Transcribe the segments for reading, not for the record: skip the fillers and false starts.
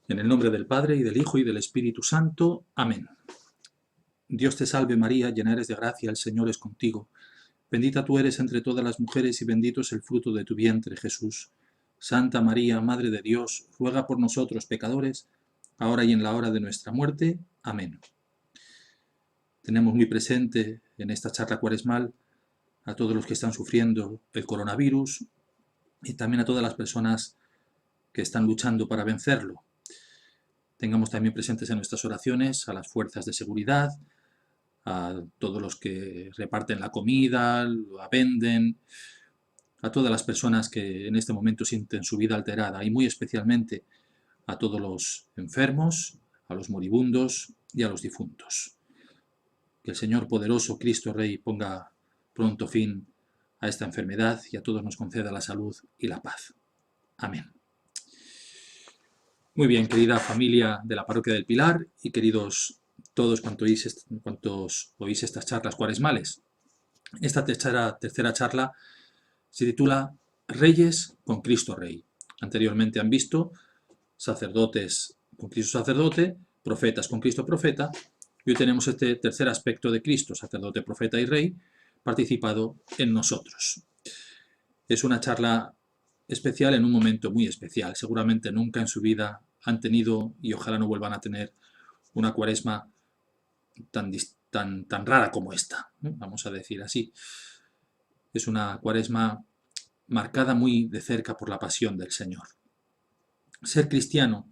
En el nombre del Padre, y del Hijo, y del Espíritu Santo. Amén. Dios te salve María, llena eres de gracia, el Señor es contigo. Bendita tú eres entre todas las mujeres, y bendito es el fruto de tu vientre, Jesús. Santa María, Madre de Dios, ruega por nosotros pecadores, ahora y en la hora de nuestra muerte. Amén. Tenemos muy presente en esta charla cuaresmal a todos los que están sufriendo el coronavirus y también a todas las personas que están luchando para vencerlo. Tengamos también presentes en nuestras oraciones a las fuerzas de seguridad, a todos los que reparten la comida, la venden, a todas las personas que en este momento sienten su vida alterada y muy especialmente a todos los enfermos, a los moribundos y a los difuntos. Que el Señor poderoso, Cristo Rey, ponga pronto fin a esta enfermedad y a todos nos conceda la salud y la paz. Amén. Muy bien, querida familia de la Parroquia del Pilar y queridos todos cuantos oís estas charlas cuaresmales. Esta tercera charla se titula Reyes con Cristo Rey. Anteriormente han visto sacerdotes con Cristo sacerdote, profetas con Cristo profeta, y hoy tenemos este tercer aspecto de Cristo, sacerdote, profeta y rey, participado en nosotros. Es una charla especial en un momento muy especial. Seguramente nunca en su vida han tenido, y ojalá no vuelvan a tener, una cuaresma tan rara como esta, ¿no? Vamos a decir así. Es una cuaresma marcada muy de cerca por la pasión del Señor. Ser cristiano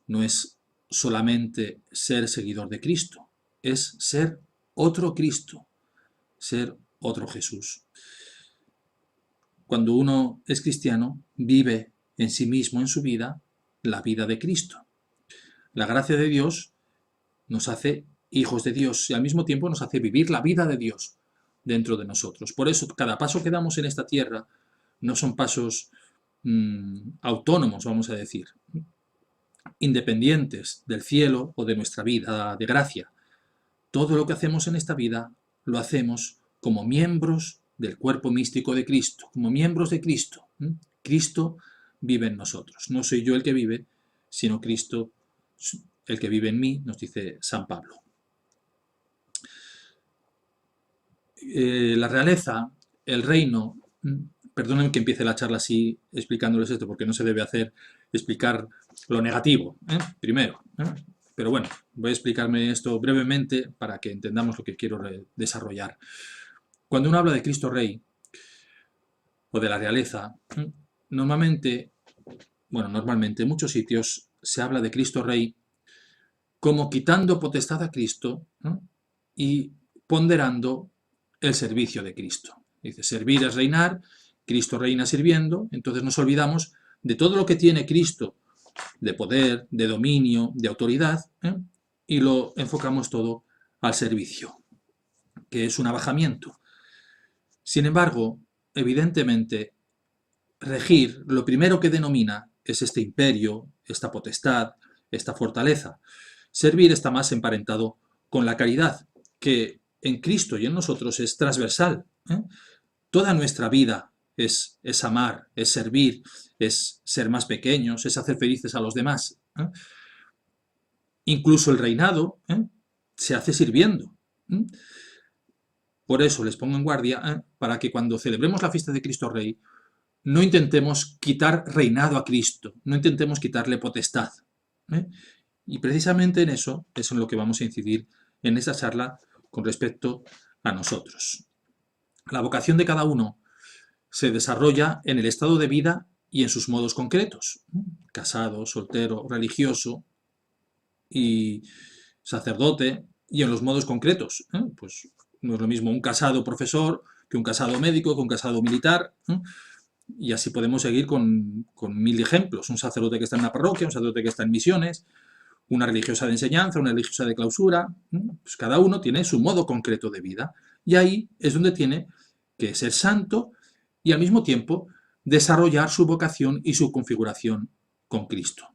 no es solamente ser seguidor de Cristo, es ser otro Cristo, ser otro Jesús. Cuando uno es cristiano, vive en sí mismo, en su vida, la vida de Cristo. La gracia de Dios nos hace hijos de Dios y al mismo tiempo nos hace vivir la vida de Dios dentro de nosotros. Por eso cada paso que damos en esta tierra no son pasos autónomos, vamos a decir, independientes del cielo o de nuestra vida de gracia. Todo lo que hacemos en esta vida lo hacemos como miembros del cuerpo místico de Cristo, como miembros de Cristo. Cristo vive en nosotros. No soy yo el que vive, sino Cristo el que vive en mí, nos dice San Pablo. La realeza, el reino, perdonen que empiece la charla así explicándoles esto, porque no se debe hacer explicar lo negativo, primero. Pero bueno, voy a explicarme esto brevemente para que entendamos lo que quiero desarrollar. Cuando uno habla de Cristo Rey o de la realeza, normalmente en muchos sitios se habla de Cristo Rey como quitando potestad a Cristo, ¿no? Y ponderando el servicio de Cristo. Dice, servir es reinar, Cristo reina sirviendo, entonces nos olvidamos de todo lo que tiene Cristo de poder, de dominio, de autoridad, y lo enfocamos todo al servicio, que es un abajamiento. Sin embargo, evidentemente, regir, lo primero que denomina es este imperio, esta potestad, esta fortaleza. Servir está más emparentado con la caridad, que en Cristo y en nosotros es transversal. Toda nuestra vida es amar, es servir, es ser más pequeños, es hacer felices a los demás. Incluso el reinado se hace sirviendo. Por eso les pongo en guardia para que cuando celebremos la fiesta de Cristo Rey no intentemos quitar reinado a Cristo, no intentemos quitarle potestad. Y precisamente en eso es en lo que vamos a incidir en esta charla con respecto a nosotros. La vocación de cada uno se desarrolla en el estado de vida y en sus modos concretos. Casado, soltero, religioso y sacerdote, y en los modos concretos. Pues no es lo mismo un casado profesor que un casado médico, que un casado militar. Y así podemos seguir con 1000 ejemplos. Un sacerdote que está en la parroquia, un sacerdote que está en misiones, una religiosa de enseñanza, una religiosa de clausura. Pues cada uno tiene su modo concreto de vida. Y ahí es donde tiene que ser santo y al mismo tiempo desarrollar su vocación y su configuración con Cristo.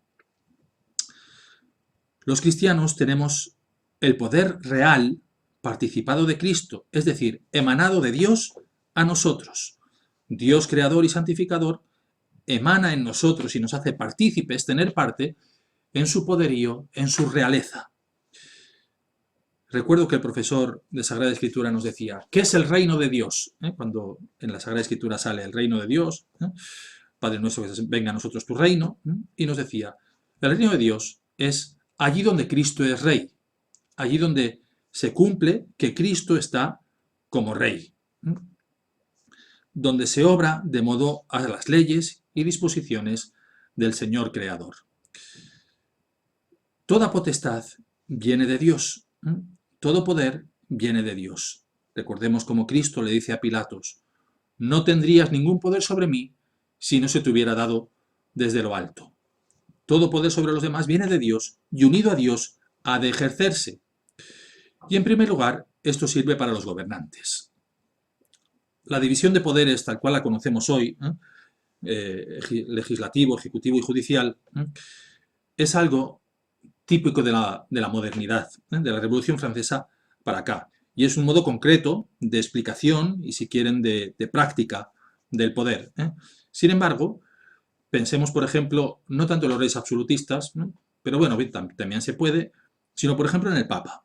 Los cristianos tenemos el poder real participado de Cristo, es decir, emanado de Dios a nosotros. Dios creador y santificador emana en nosotros y nos hace partícipes, tener parte en su poderío, en su realeza. Recuerdo que el profesor de Sagrada Escritura nos decía, ¿qué es el reino de Dios? Cuando en la Sagrada Escritura sale el reino de Dios, Padre nuestro, que venga a nosotros tu reino, y nos decía, el reino de Dios es allí donde Cristo es rey, allí donde se cumple que Cristo está como rey, donde se obra de modo a las leyes y disposiciones del Señor Creador. Toda potestad viene de Dios, todo poder viene de Dios. Recordemos como Cristo le dice a Pilatos, no tendrías ningún poder sobre mí si no se te hubiera dado desde lo alto. Todo poder sobre los demás viene de Dios y unido a Dios ha de ejercerse. Y en primer lugar, esto sirve para los gobernantes. La división de poderes tal cual la conocemos hoy, legislativo, ejecutivo y judicial, es algo típico de la modernidad, de la Revolución Francesa para acá. Y es un modo concreto de explicación y, si quieren, de práctica del poder. Sin embargo, pensemos, por ejemplo, no tanto en los reyes absolutistas, pero bueno, también se puede, sino, por ejemplo, en el Papa.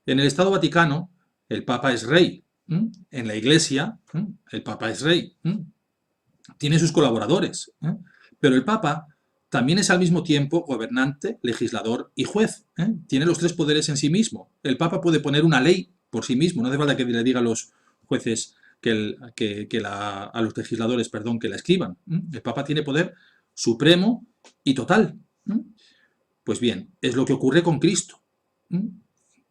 En el Estado Vaticano, el Papa es rey. En la Iglesia, el Papa es rey. Tiene sus colaboradores. Pero el Papa también es al mismo tiempo gobernante, legislador y juez. Tiene los tres poderes en sí mismo. El Papa puede poner una ley por sí mismo. No hace falta que le diga a los jueces a los legisladores, que la escriban. El Papa tiene poder supremo y total. Pues bien, es lo que ocurre con Cristo.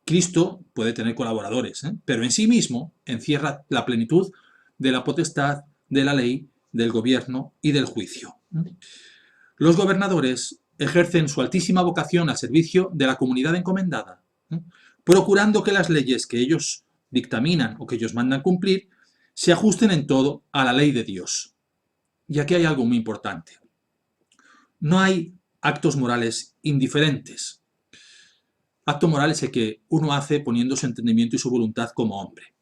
Cristo puede tener colaboradores, pero en sí mismo encierra la plenitud de la potestad, de la ley, del gobierno y del juicio. Los gobernadores ejercen su altísima vocación al servicio de la comunidad encomendada, procurando que las leyes que ellos dictaminan o que ellos mandan cumplir se ajusten en todo a la ley de Dios. Y aquí hay algo muy importante. No hay actos morales indiferentes. Acto moral es el que uno hace poniendo su entendimiento y su voluntad como hombre.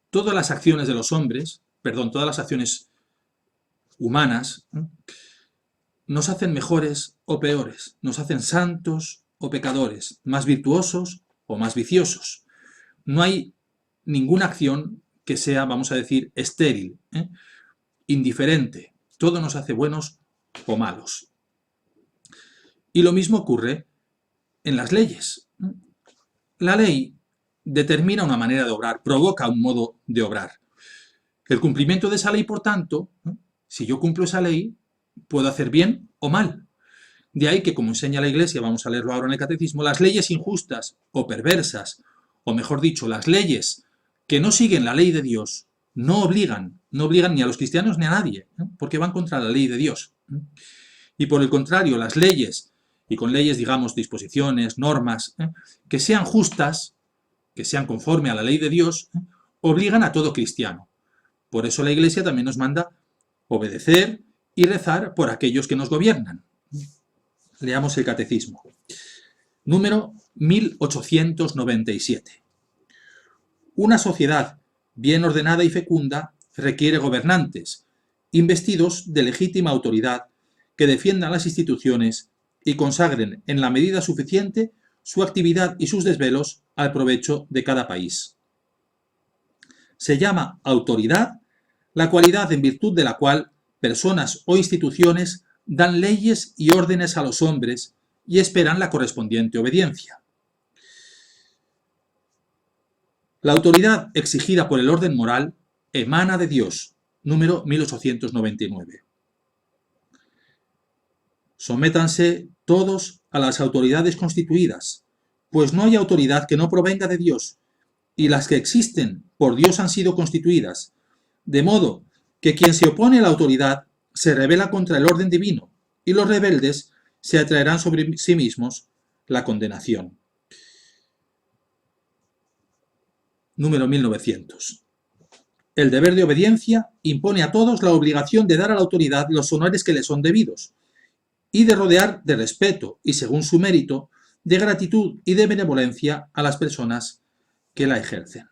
Todas las acciones de los hombres, todas las acciones humanas, nos hacen mejores o peores, nos hacen santos o pecadores, más virtuosos o más viciosos. No hay ninguna acción que sea, vamos a decir, estéril, indiferente. Todo nos hace buenos o malos. Y lo mismo ocurre en las leyes. La ley determina una manera de obrar, provoca un modo de obrar. El cumplimiento de esa ley, por tanto, si yo cumplo esa ley, puedo hacer bien o mal. De ahí que, como enseña la Iglesia, vamos a leerlo ahora en el Catecismo, las leyes injustas o perversas, o mejor dicho, las leyes que no siguen la ley de Dios, no obligan ni a los cristianos ni a nadie, porque van contra la ley de Dios. Y por el contrario, las leyes, y con leyes, digamos, disposiciones, normas, que sean justas, que sean conforme a la ley de Dios, obligan a todo cristiano. Por eso la Iglesia también nos manda obedecer y rezar por aquellos que nos gobiernan. Leamos el Catecismo. Número 1897. Una sociedad bien ordenada y fecunda requiere gobernantes, investidos de legítima autoridad, que defiendan las instituciones y consagren en la medida suficiente su actividad y sus desvelos al provecho de cada país. Se llama autoridad la cualidad en virtud de la cual personas o instituciones dan leyes y órdenes a los hombres y esperan la correspondiente obediencia. La autoridad exigida por el orden moral emana de Dios. Número 1899. Sométanse todos a las autoridades constituidas, pues no hay autoridad que no provenga de Dios, y las que existen por Dios han sido constituidas, de modo que quien se opone a la autoridad se rebela contra el orden divino, y los rebeldes se atraerán sobre sí mismos la condenación. Número 1900. El deber de obediencia impone a todos la obligación de dar a la autoridad los honores que le son debidos, y de rodear de respeto y, según su mérito, de gratitud y de benevolencia a las personas que la ejercen.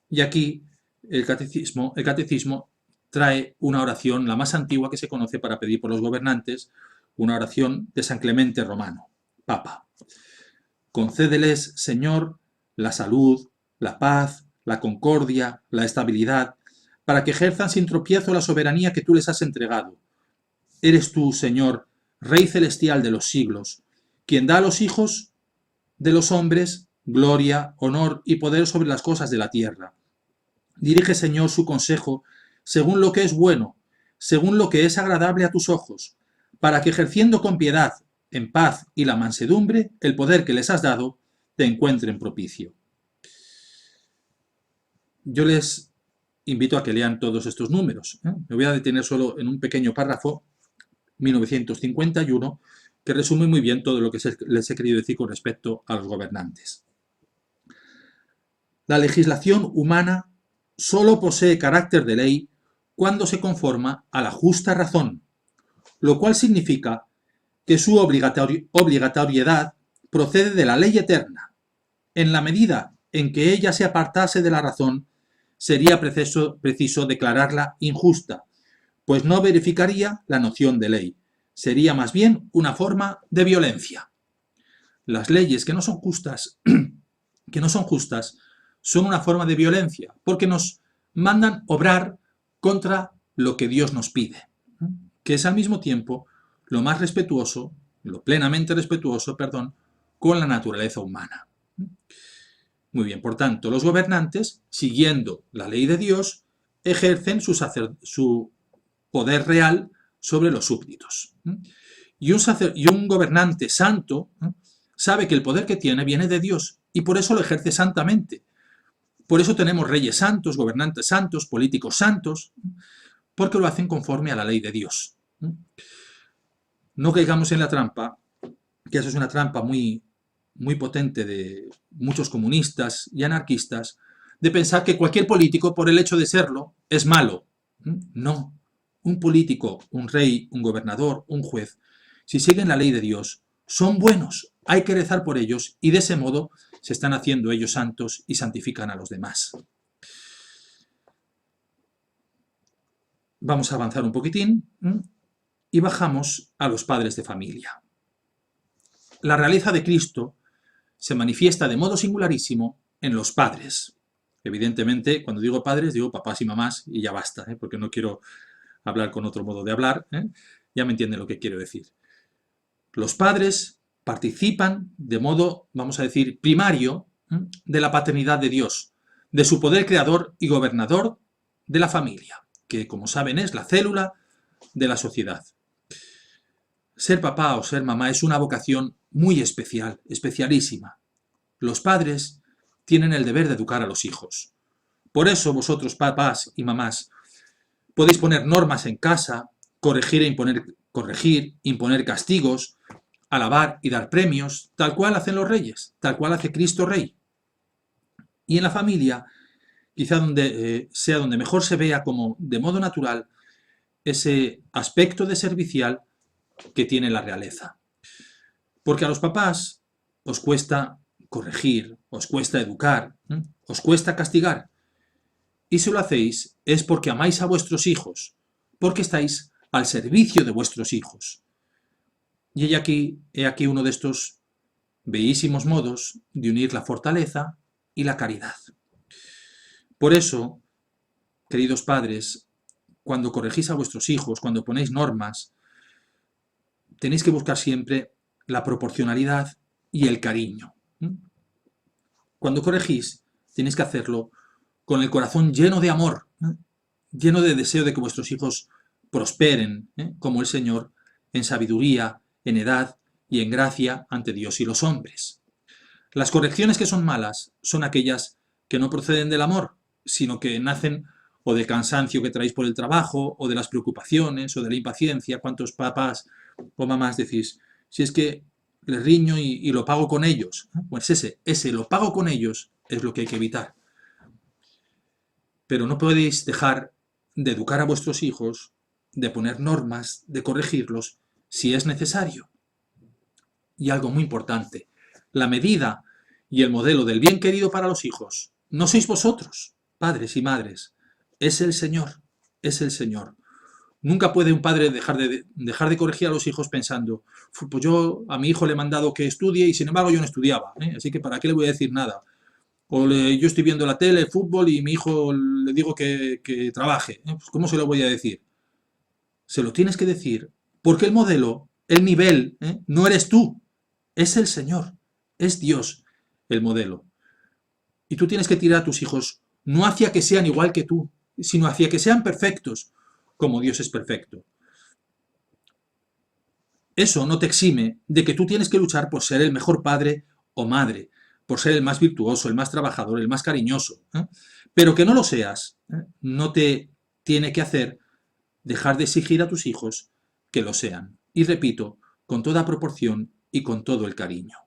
Y aquí el catecismo trae una oración, la más antigua que se conoce para pedir por los gobernantes, una oración de San Clemente Romano, Papa. Concédeles, Señor, la salud, la paz, la concordia, la estabilidad, para que ejerzan sin tropiezo la soberanía que tú les has entregado. Eres tú, Señor, Rey celestial de los siglos, quien da a los hijos de los hombres gloria, honor y poder sobre las cosas de la tierra. Dirige, Señor, su consejo según lo que es bueno, según lo que es agradable a tus ojos, para que ejerciendo con piedad, en paz y la mansedumbre, el poder que les has dado, te encuentren propicio. Yo les invito a que lean todos estos números. Me voy a detener solo en un pequeño párrafo, 1951, que resume muy bien todo lo que les he querido decir con respecto a los gobernantes. La legislación humana solo posee carácter de ley cuando se conforma a la justa razón, lo cual significa que su obligatoriedad procede de la ley eterna. En la medida en que ella se apartase de la razón, sería preciso declararla injusta, pues no verificaría la noción de ley. Sería más bien una forma de violencia. Las leyes que no son justas, son una forma de violencia, porque nos mandan obrar contra lo que Dios nos pide, que es al mismo tiempo lo más respetuoso, lo plenamente respetuoso, con la naturaleza humana. Muy bien, por tanto, los gobernantes, siguiendo la ley de Dios, ejercen su poder real sobre los súbditos. Y un gobernante santo sabe que el poder que tiene viene de Dios y por eso lo ejerce santamente. Por eso tenemos reyes santos, gobernantes santos, políticos santos, porque lo hacen conforme a la ley de Dios. No caigamos en la trampa, que eso es una trampa muy potente de muchos comunistas y anarquistas, de pensar que cualquier político, por el hecho de serlo, es malo. No. Un político, un rey, un gobernador, un juez, si siguen la ley de Dios, son buenos. Hay que rezar por ellos y de ese modo se están haciendo ellos santos y santifican a los demás. Vamos a avanzar un poquitín y bajamos a los padres de familia. La realeza de Cristo se manifiesta de modo singularísimo en los padres. Evidentemente, cuando digo padres, digo papás y mamás y ya basta, porque no quiero hablar con otro modo de hablar. Ya me entienden lo que quiero decir. Los padres participan de modo, vamos a decir, primario de la paternidad de Dios, de su poder creador y gobernador de la familia, que como saben es la célula de la sociedad. Ser papá o ser mamá es una vocación muy especial, especialísima. Los padres tienen el deber de educar a los hijos. Por eso vosotros, papás y mamás, podéis poner normas en casa, corregir, imponer castigos, alabar y dar premios, tal cual hacen los reyes, tal cual hace Cristo Rey. Y en la familia, quizá sea donde mejor se vea como de modo natural ese aspecto de servicial que tiene la realeza. Porque a los papás os cuesta corregir, os cuesta educar, os cuesta castigar. Y si lo hacéis es porque amáis a vuestros hijos, porque estáis al servicio de vuestros hijos. Y he aquí uno de estos bellísimos modos de unir la fortaleza y la caridad. Por eso, queridos padres, cuando corregís a vuestros hijos, cuando ponéis normas, tenéis que buscar siempre la proporcionalidad y el cariño. Cuando corregís, tenéis que hacerlo con el corazón lleno de amor, lleno de deseo de que vuestros hijos prosperen, como el Señor, en sabiduría, en edad y en gracia ante Dios y los hombres. Las correcciones que son malas son aquellas que no proceden del amor, sino que nacen o del cansancio que traéis por el trabajo, o de las preocupaciones, o de la impaciencia. ¿Cuántos papás o mamás decís, si es que les riño y lo pago con ellos? Pues ese lo pago con ellos es lo que hay que evitar. Pero no podéis dejar de educar a vuestros hijos, de poner normas, de corregirlos, si es necesario. Y algo muy importante, la medida y el modelo del bien querido para los hijos no sois vosotros, padres y madres, es el Señor, es el Señor. Nunca puede un padre dejar de corregir a los hijos pensando, pues yo a mi hijo le he mandado que estudie y sin embargo yo no estudiaba, así que ¿para qué le voy a decir nada? O yo estoy viendo la tele, el fútbol y mi hijo le digo que trabaje. Pues ¿cómo se lo voy a decir? Se lo tienes que decir porque el modelo, el nivel, no eres tú, es el Señor, es Dios el modelo. Y tú tienes que tirar a tus hijos no hacia que sean igual que tú, sino hacia que sean perfectos, como Dios es perfecto. Eso no te exime de que tú tienes que luchar por ser el mejor padre o madre, por ser el más virtuoso, el más trabajador, el más cariñoso. Pero que no lo seas, no te tiene que hacer dejar de exigir a tus hijos que lo sean. Y repito, con toda proporción y con todo el cariño.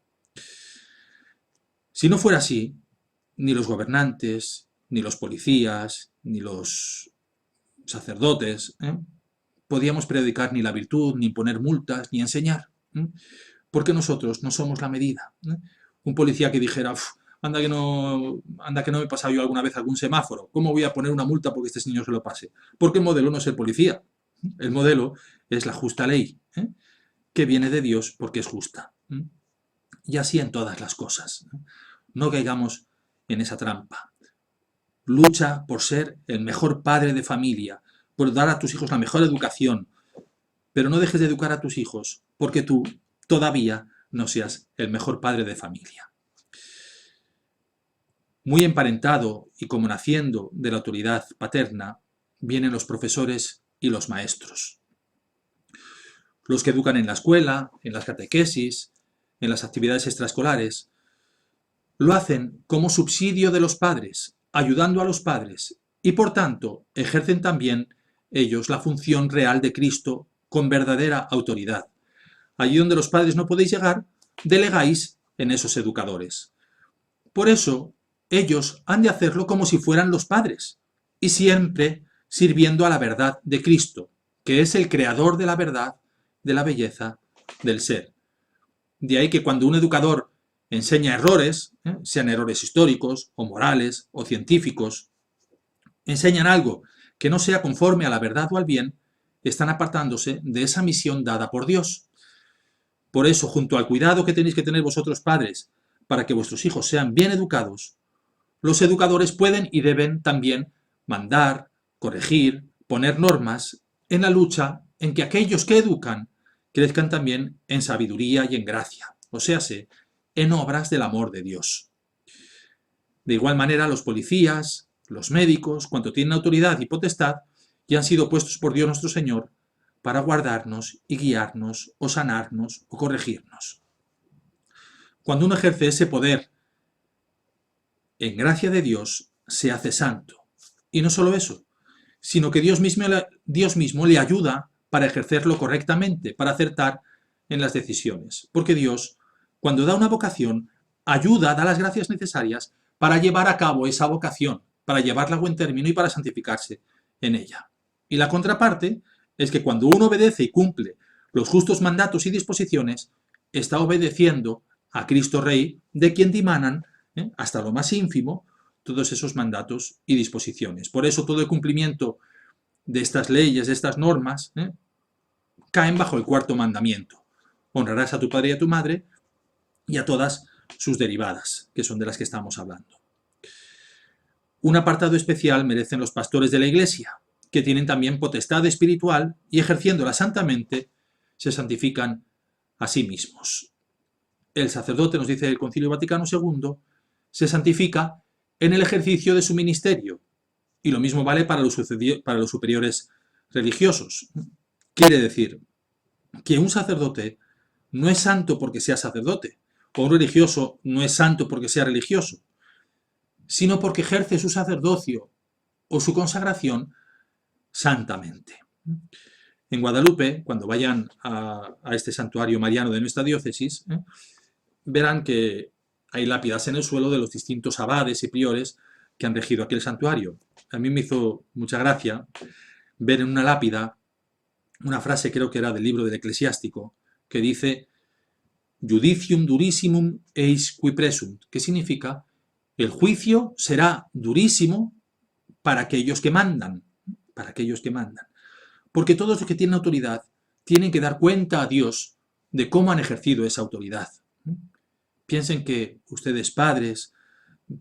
Si no fuera así, ni los gobernantes, ni los policías, ni los sacerdotes, podíamos predicar ni la virtud, ni poner multas, ni enseñar. Porque nosotros no somos la medida. Un policía que dijera, anda que no me he pasado yo alguna vez algún semáforo, ¿cómo voy a poner una multa porque este señor se lo pase? Porque el modelo no es el policía. El modelo es la justa ley, que viene de Dios porque es justa. Y así en todas las cosas. No caigamos en esa trampa. Lucha por ser el mejor padre de familia, por dar a tus hijos la mejor educación, pero no dejes de educar a tus hijos porque tú todavía no seas el mejor padre de familia. Muy emparentado y como naciendo de la autoridad paterna, vienen los profesores y los maestros. Los que educan en la escuela, en las catequesis, en las actividades extraescolares, lo hacen como subsidio de los padres, ayudando a los padres, y por tanto ejercen también ellos la función real de Cristo con verdadera autoridad. Allí donde los padres no podéis llegar, delegáis en esos educadores. Por eso, ellos han de hacerlo como si fueran los padres, y siempre sirviendo a la verdad de Cristo, que es el creador de la verdad, de la belleza, del ser. De ahí que cuando un educador enseña errores, sean errores históricos, o morales, o científicos, enseñan algo que no sea conforme a la verdad o al bien, están apartándose de esa misión dada por Dios. Por eso, junto al cuidado que tenéis que tener vosotros padres para que vuestros hijos sean bien educados, los educadores pueden y deben también mandar, corregir, poner normas en la lucha en que aquellos que educan crezcan también en sabiduría y en gracia, o sea, en obras del amor de Dios. De igual manera, los policías, los médicos, cuanto tienen autoridad y potestad, ya han sido puestos por Dios nuestro Señor para guardarnos y guiarnos, o sanarnos, o corregirnos. Cuando uno ejerce ese poder en gracia de Dios, se hace santo. Y no solo eso, sino que Dios mismo le ayuda para ejercerlo correctamente, para acertar en las decisiones. Porque Dios, cuando da una vocación, ayuda, da las gracias necesarias para llevar a cabo esa vocación, para llevarla a buen término y para santificarse en ella. Y la contraparte es que cuando uno obedece y cumple los justos mandatos y disposiciones, está obedeciendo a Cristo Rey, de quien dimanan, hasta lo más ínfimo, todos esos mandatos y disposiciones. Por eso todo el cumplimiento de estas leyes, de estas normas, caen bajo el cuarto mandamiento. Honrarás a tu padre y a tu madre y a todas sus derivadas, que son de las que estamos hablando. Un apartado especial merecen los pastores de la Iglesia, que tienen también potestad espiritual y ejerciéndola santamente, se santifican a sí mismos. El sacerdote, nos dice el Concilio Vaticano II, se santifica en el ejercicio de su ministerio, y lo mismo vale para los superiores religiosos. Quiere decir que un sacerdote no es santo porque sea sacerdote, o un religioso no es santo porque sea religioso, sino porque ejerce su sacerdocio o su consagración santamente. En Guadalupe, cuando vayan a este santuario mariano de nuestra diócesis, verán que hay lápidas en el suelo de los distintos abades y priores que han regido aquel santuario. A mí me hizo mucha gracia ver en una lápida una frase, creo que era del libro del Eclesiástico, que dice Judicium durissimum eis qui presunt, que significa el juicio será durísimo para aquellos que mandan, porque todos los que tienen autoridad tienen que dar cuenta a Dios de cómo han ejercido esa autoridad. Piensen que ustedes padres,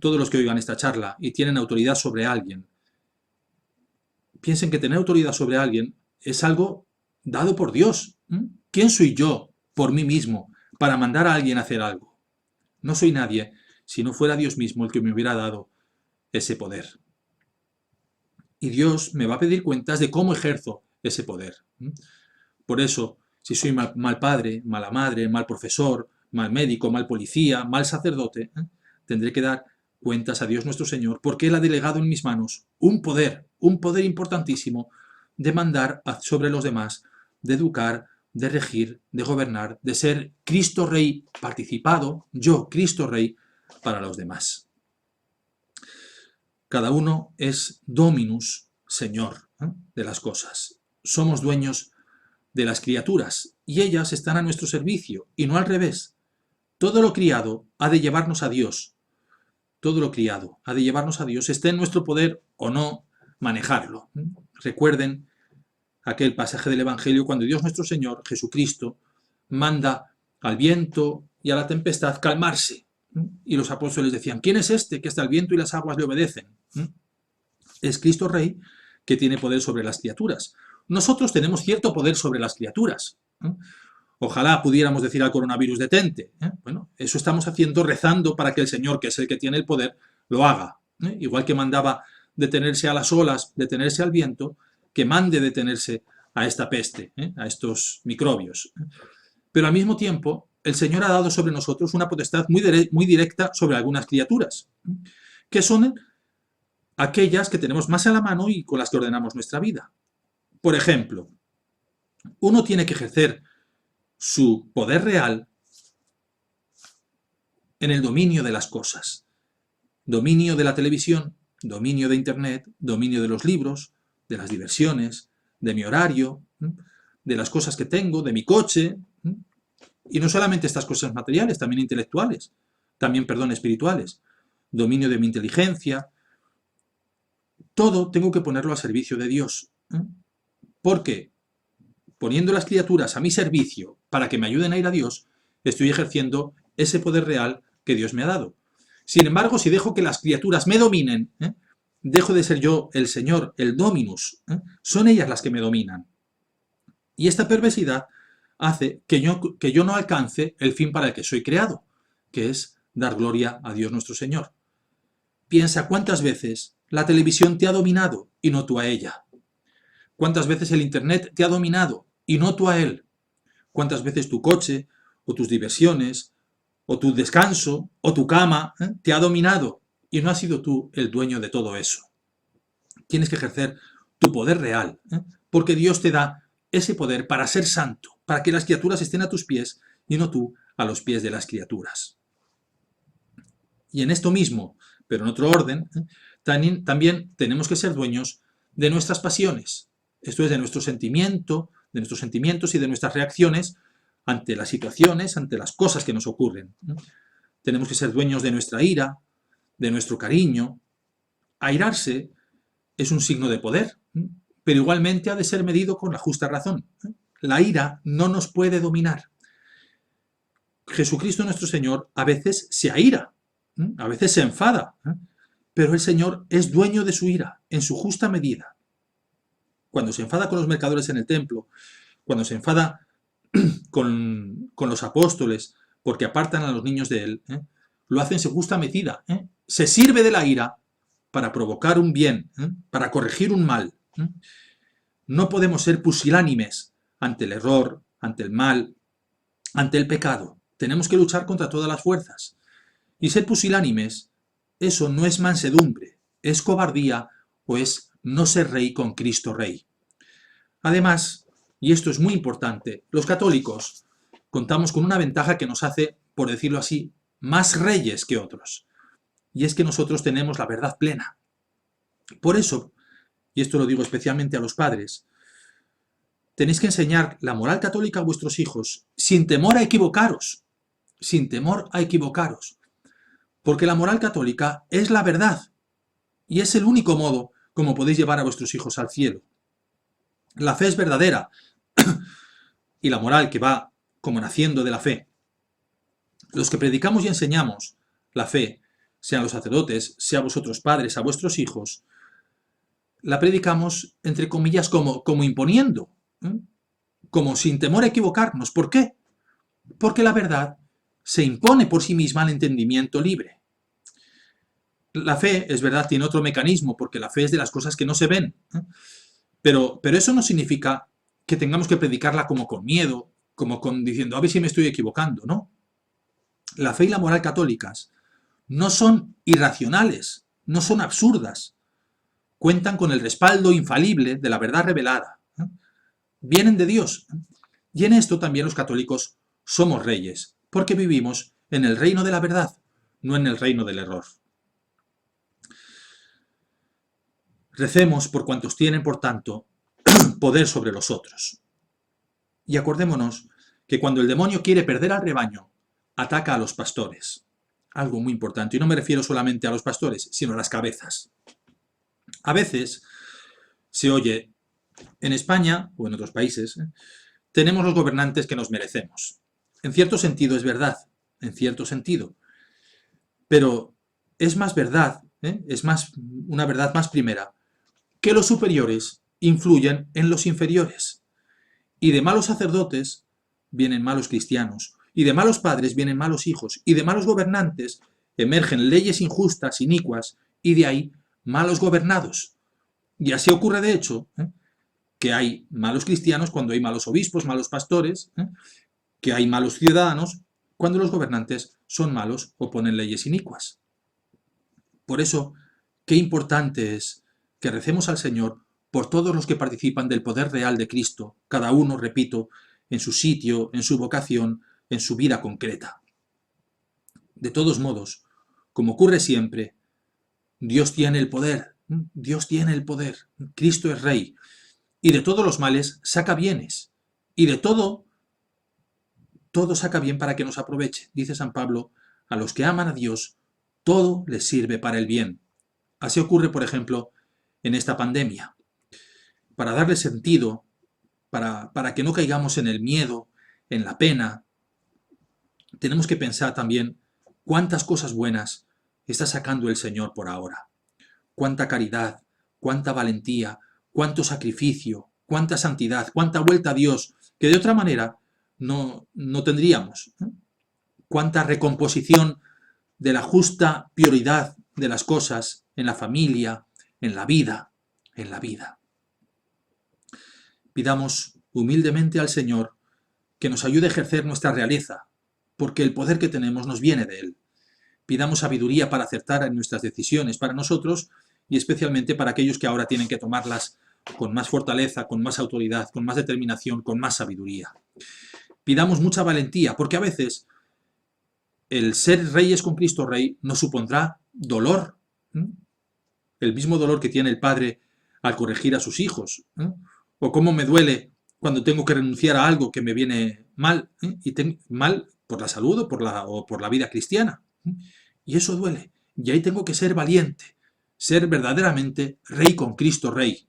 todos los que oigan esta charla y tienen autoridad sobre alguien, piensen que tener autoridad sobre alguien es algo dado por Dios. ¿Quién soy yo por mí mismo para mandar a alguien a hacer algo? No soy nadie si no fuera Dios mismo el que me hubiera dado ese poder. Y Dios me va a pedir cuentas de cómo ejerzo ese poder. Por eso, si soy mal padre, mala madre, mal profesor, mal médico, mal policía, mal sacerdote, tendré que dar cuentas a Dios nuestro Señor, porque Él ha delegado en mis manos un poder importantísimo de mandar sobre los demás, de educar, de regir, de gobernar, de ser Cristo Rey participado, yo, Cristo Rey, para los demás. Cada uno es dominus, Señor, de las cosas. Somos dueños de las criaturas y ellas están a nuestro servicio y no al revés. Todo lo criado ha de llevarnos a Dios. Todo lo criado ha de llevarnos a Dios, esté en nuestro poder o no manejarlo. Recuerden aquel pasaje del Evangelio cuando Dios nuestro Señor, Jesucristo, manda al viento y a la tempestad calmarse. Y los apóstoles decían, ¿quién es este que hasta el viento y las aguas le obedecen? Es Cristo Rey que tiene poder sobre las criaturas. Nosotros tenemos cierto poder sobre las criaturas. Ojalá pudiéramos decir al coronavirus detente. Bueno, eso estamos haciendo rezando para que el Señor, que es el que tiene el poder, lo haga. Igual que mandaba detenerse a las olas, detenerse al viento, que mande detenerse a esta peste, a estos microbios. Pero al mismo tiempo, el Señor ha dado sobre nosotros una potestad muy directa sobre algunas criaturas, que son aquellas que tenemos más a la mano y con las que ordenamos nuestra vida. Por ejemplo, uno tiene que ejercer su poder real en el dominio de las cosas. Dominio de la televisión, dominio de Internet, dominio de los libros, de las diversiones, de mi horario, de las cosas que tengo, de mi coche. Y no solamente estas cosas materiales, también intelectuales, también, espirituales. Dominio de mi inteligencia. Todo tengo que ponerlo al servicio de Dios. Porque poniendo las criaturas a mi servicio para que me ayuden a ir a Dios, estoy ejerciendo ese poder real que Dios me ha dado. Sin embargo, si dejo que las criaturas me dominen, dejo de ser yo el Señor, el Dominus. Son ellas las que me dominan. Y esta perversidad hace que yo no alcance el fin para el que soy creado, que es dar gloria a Dios nuestro Señor. Piensa cuántas veces la televisión te ha dominado y no tú a ella. Cuántas veces el Internet te ha dominado y no tú a él. Cuántas veces tu coche, o tus diversiones, o tu descanso, o tu cama, te ha dominado y no has sido tú el dueño de todo eso. Tienes que ejercer tu poder real, porque Dios te da ese poder para ser santo, para que las criaturas estén a tus pies y no tú a los pies de las criaturas. Y en esto mismo, pero en otro orden, también tenemos que ser dueños de nuestras pasiones, esto es, de nuestros sentimientos y de nuestras reacciones ante las situaciones, ante las cosas que nos ocurren. Tenemos que ser dueños de nuestra ira, de nuestro cariño. Airarse es un signo de poder, pero igualmente ha de ser medido con la justa razón. La ira no nos puede dominar. Jesucristo nuestro Señor a veces se aira, a veces se enfada, pero el Señor es dueño de su ira, en su justa medida. Cuando se enfada con los mercaderes en el templo, cuando se enfada con los apóstoles porque apartan a los niños de él, lo hace en su justa medida. Se sirve de la ira para provocar un bien, para corregir un mal. No podemos ser pusilánimes ante el error, ante el mal, ante el pecado. Tenemos que luchar contra todas las fuerzas. Y ser pusilánimes, eso no es mansedumbre, es cobardía o es no ser rey con Cristo Rey. Además, y esto es muy importante, los católicos contamos con una ventaja que nos hace, por decirlo así, más reyes que otros. Y es que nosotros tenemos la verdad plena. Por eso, y esto lo digo especialmente a los padres, tenéis que enseñar la moral católica a vuestros hijos sin temor a equivocaros. Sin temor a equivocaros. Porque la moral católica es la verdad. Y es el único modo como podéis llevar a vuestros hijos al cielo. La fe es verdadera y la moral que va como naciendo de la fe. Los que predicamos y enseñamos la fe, sean los sacerdotes, sea vosotros padres, a vuestros hijos, la predicamos, entre comillas, como imponiendo, ¿eh? Como sin temor a equivocarnos. ¿Por qué? Porque la verdad se impone por sí misma al entendimiento libre. La fe, es verdad, tiene otro mecanismo, porque la fe es de las cosas que no se ven. Pero eso no significa que tengamos que predicarla como con miedo, como con diciendo, a ver si me estoy equivocando, ¿no? La fe y la moral católicas no son irracionales, no son absurdas, cuentan con el respaldo infalible de la verdad revelada. Vienen de Dios. Y en esto también los católicos somos reyes, porque vivimos en el reino de la verdad, no en el reino del error. Recemos por cuantos tienen, por tanto, poder sobre los otros. Y acordémonos que cuando el demonio quiere perder al rebaño, ataca a los pastores. Algo muy importante, y no me refiero solamente a los pastores, sino a las cabezas. A veces se oye, en España o en otros países, tenemos los gobernantes que nos merecemos. En cierto sentido es verdad, en cierto sentido. Pero es más verdad, es más una verdad más primera, que los superiores influyen en los inferiores. Y de malos sacerdotes vienen malos cristianos, y de malos padres vienen malos hijos, y de malos gobernantes emergen leyes injustas, inicuas, y de ahí malos gobernados. Y así ocurre de hecho, que hay malos cristianos cuando hay malos obispos, malos pastores, que hay malos ciudadanos cuando los gobernantes son malos o ponen leyes inicuas. Por eso, qué importante es que recemos al Señor por todos los que participan del poder real de Cristo, cada uno, repito, en su sitio, en su vocación, en su vida concreta. De todos modos, como ocurre siempre, Dios tiene el poder, Dios tiene el poder, Cristo es Rey, y de todos los males saca bienes, y de todo saca bien para que nos aproveche. Dice San Pablo, a los que aman a Dios, todo les sirve para el bien. Así ocurre, por ejemplo, en esta pandemia. Para darle sentido, para que no caigamos en el miedo, en la pena, tenemos que pensar también cuántas cosas buenas está sacando el Señor por ahora. Cuánta caridad, cuánta valentía, cuánto sacrificio, cuánta santidad, cuánta vuelta a Dios, que de otra manera no tendríamos. Cuánta recomposición de la justa prioridad de las cosas en la familia, en la vida, en la vida. Pidamos humildemente al Señor que nos ayude a ejercer nuestra realeza, porque el poder que tenemos nos viene de Él. Pidamos sabiduría para acertar en nuestras decisiones para nosotros y especialmente para aquellos que ahora tienen que tomarlas con más fortaleza, con más autoridad, con más determinación, con más sabiduría. Pidamos mucha valentía, porque a veces el ser reyes con Cristo Rey nos supondrá dolor. El mismo dolor que tiene el padre al corregir a sus hijos. O cómo me duele cuando tengo que renunciar a algo que me viene mal, y mal por la salud o por la vida cristiana. Y eso duele. Y ahí tengo que ser valiente, ser verdaderamente rey con Cristo Rey.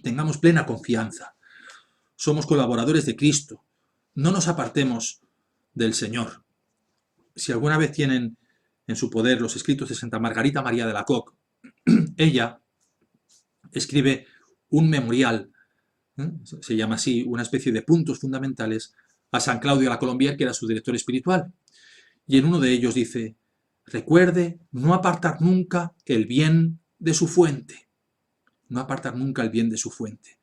Tengamos plena confianza. Somos colaboradores de Cristo. No nos apartemos del Señor. Si alguna vez tienen en su poder los escritos de Santa Margarita María de Alacoque, ella escribe un memorial, se llama así, una especie de puntos fundamentales, a San Claudio la Colombier, que era su director espiritual. Y en uno de ellos dice, recuerde no apartar nunca el bien de su fuente. No apartar nunca el bien de su fuente.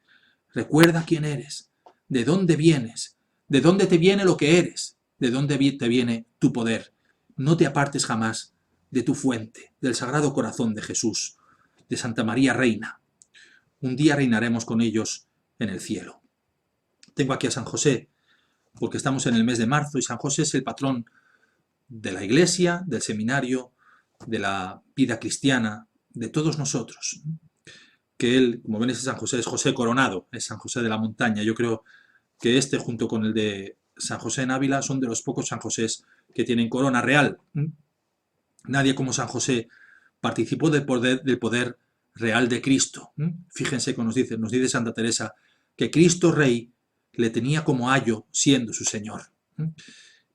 Recuerda quién eres, de dónde vienes, de dónde te viene lo que eres, de dónde te viene tu poder. No te apartes jamás de tu fuente, del Sagrado Corazón de Jesús, de Santa María Reina. Un día reinaremos con ellos en el cielo. Tengo aquí a San José, porque estamos en el mes de marzo y San José es el patrón de la Iglesia, del seminario, de la vida cristiana, de todos nosotros. Que él, como ven, ese San José es José Coronado, es San José de la Montaña. Yo creo que este, junto con el de San José en Ávila, son de los pocos San Josés que tienen corona real. Nadie como San José participó del poder real de Cristo. Fíjense que nos dice Santa Teresa que Cristo Rey le tenía como ayo siendo su Señor.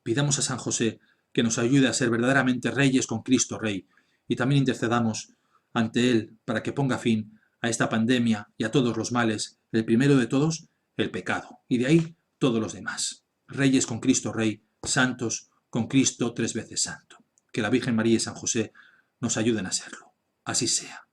Pidamos a San José que nos ayude a ser verdaderamente reyes con Cristo Rey, y también intercedamos ante Él para que ponga fin a esta pandemia y a todos los males, el primero de todos, el pecado, y de ahí todos los demás. Reyes con Cristo Rey, santos con Cristo 3 veces santo. Que la Virgen María y San José nos ayuden a serlo. Así sea.